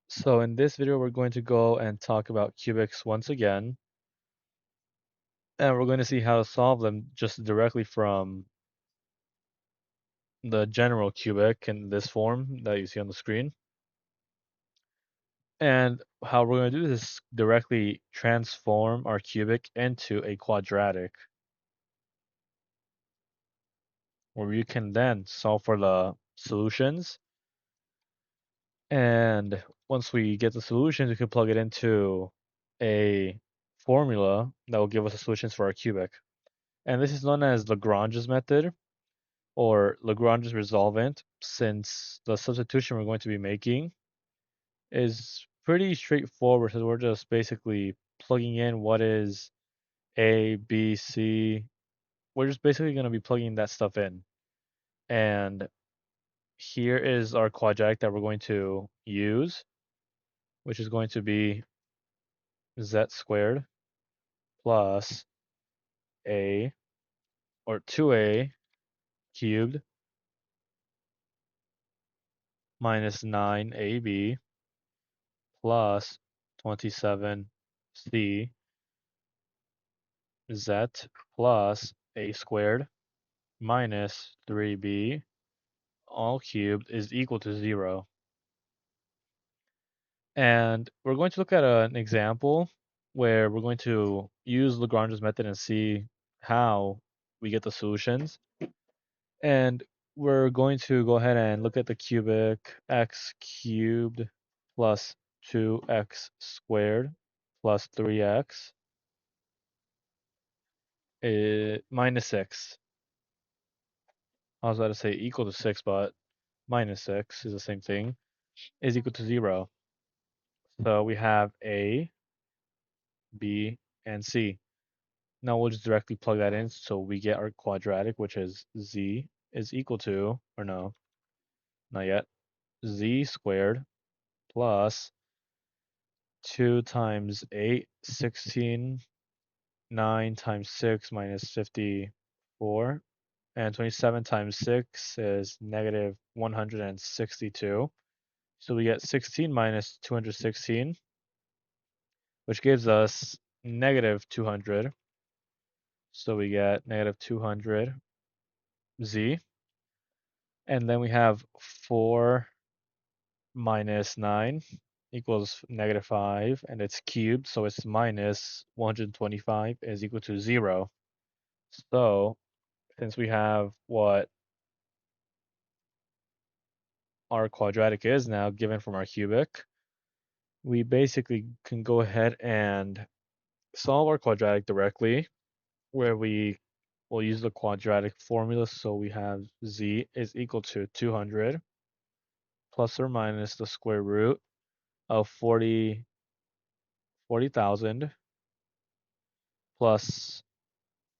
So in this video, we're going to go and talk about cubics once again, and we're going to see how to solve them just directly from the general cubic in this form that you see on the screen. And how we're going to do this is directly transform our cubic into a quadratic, where you can then solve for the solutions. And once we get the solutions, we can plug it into a formula that will give us the solutions for our cubic. And this is known as Lagrange's method or Lagrange's resolvent, since the substitution we're going to be making is pretty straightforward. So we're just basically plugging in what is A, B, C. We're just basically going to be plugging that stuff in. And here is our quadratic that we're going to use, which is going to be z squared plus a, or 2a cubed minus 9ab plus 27c z plus a squared minus 3b all cubed is equal to 0. And we're going to look at an example where we're going to use Lagrange's method and see how we get the solutions. And we're going to go ahead and look at the cubic x cubed plus 2x squared plus 3x minus 6. I was about to say equal to 6, but minus 6 is the same thing, is equal to 0. So we have A, B, and C. Now we'll just directly plug that in so we get our quadratic, which is z is equal to, or no, not yet, z squared plus 2 times 8, 16, 9 times 6 minus 54, and 27 times 6 is negative 162. So we get 16 minus 216, which gives us negative 200. So we get negative 200z. And then we have 4 minus 9 equals negative 5, and it's cubed, so it's minus 125 is equal to 0. So since we have what our quadratic is now given from our cubic, we basically can go ahead and solve our quadratic directly, where we will use the quadratic formula. So we have z is equal to 200 plus or minus the square root of 40,000 plus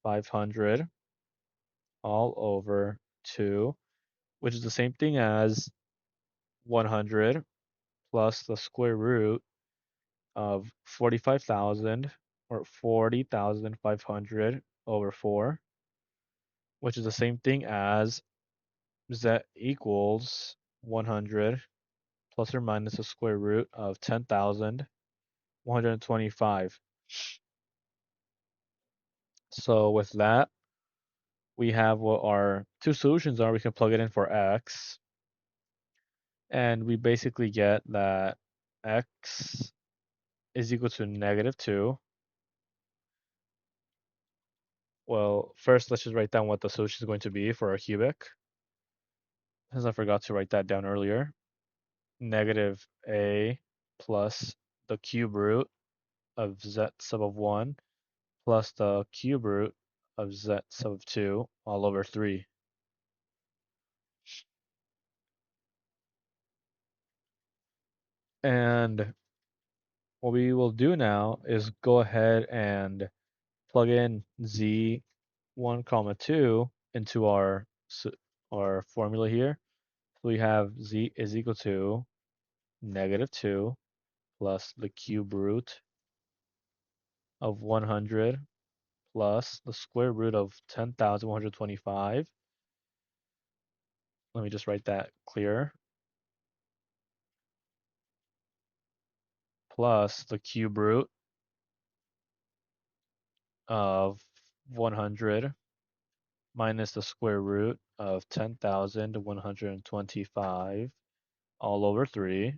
500 all over 2, which is the same thing as 100 plus the square root of 45,000, or 40,500 over 4, which is the same thing as z equals 100 plus or minus the square root of 10,125. So with that, we have what our two solutions are. We can plug it in for x, and we basically get that x is equal to negative 2. Well, first let's just write down what the solution is going to be for our cubic, since I forgot to write that down earlier. Negative a plus the cube root of z sub of 1 plus the cube root of z sub of 2 all over 3. And what we will do now is go ahead and plug in z1 comma 2 into our formula here. So we have z is equal to negative 2 plus the cube root of 100 plus the square root of 10,125. Let me just write that clearer. plus the cube root of 100 minus the square root of 10,125 all over 3.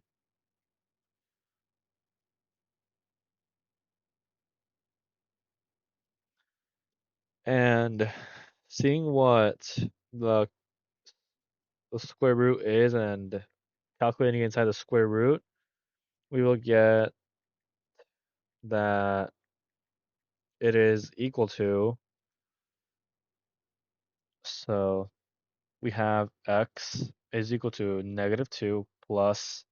And seeing what the, the square root is and calculating inside the square root, we will get that it is equal to, so we have x is equal to -2 plus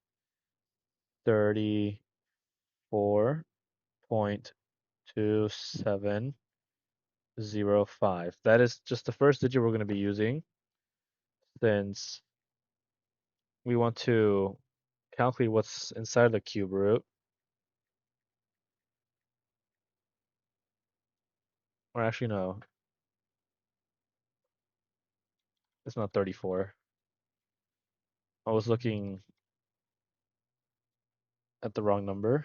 34.2705. That is just the first digit we're going to be using since we want to calculate what's inside the cube root. Or actually, no, it's not 34. I was looking at the wrong number,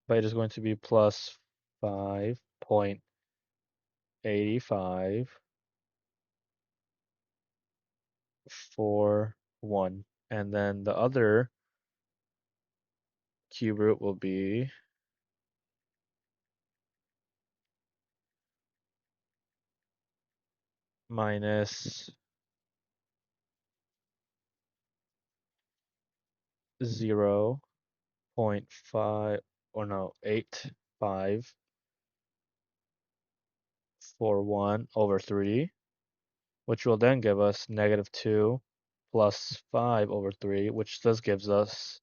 but it is going to be plus 5.8541. And then the other cube root will be minus 0.5, or no, 8541 over 3, which will then give us -2 plus 5 over 3, which thus gives us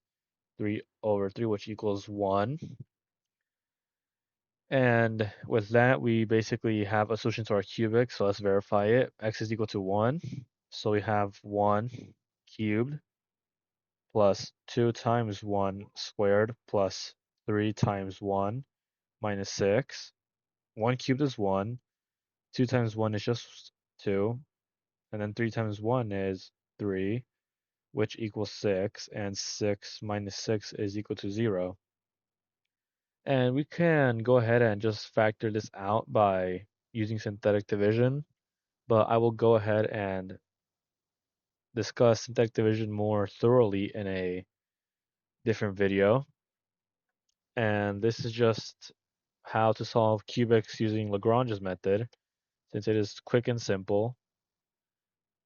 3 over 3, which equals 1. And with that, we basically have a solution to our cubic, so let's verify it. X is equal to 1, so we have 1 cubed plus 2 times 1 squared plus 3 times 1 minus 6. 1 cubed is 1, 2 times 1 is just 2, and then 3 times 1 is 3, which equals 6, and 6 minus 6 is equal to 0. And we can go ahead and just factor this out by using synthetic division, but I will go ahead and discuss synthetic division more thoroughly in a different video. And this is just how to solve cubics using Lagrange's method, since it is quick and simple,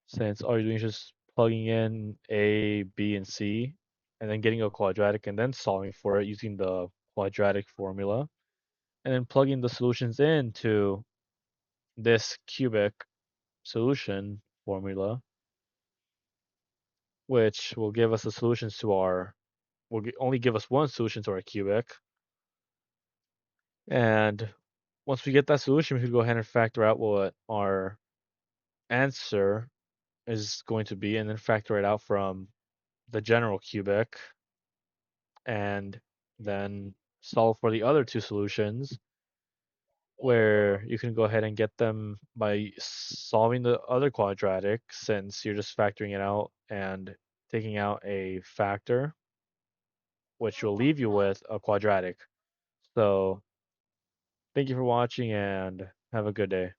since all you're doing is just plugging in A, B, and C, and then getting a quadratic and then solving for it using the quadratic formula, and then plugging the solutions into this cubic solution formula, which will give us the solutions to our, only give us one solution to our cubic. And once we get that solution, we can go ahead and factor out what our answer is going to be, and then factor it out from the general cubic, and then solve for the other two solutions, where you can go ahead and get them by solving the other quadratic, since you're just factoring it out and taking out a factor, which will leave you with a quadratic. So thank you for watching and have a good day.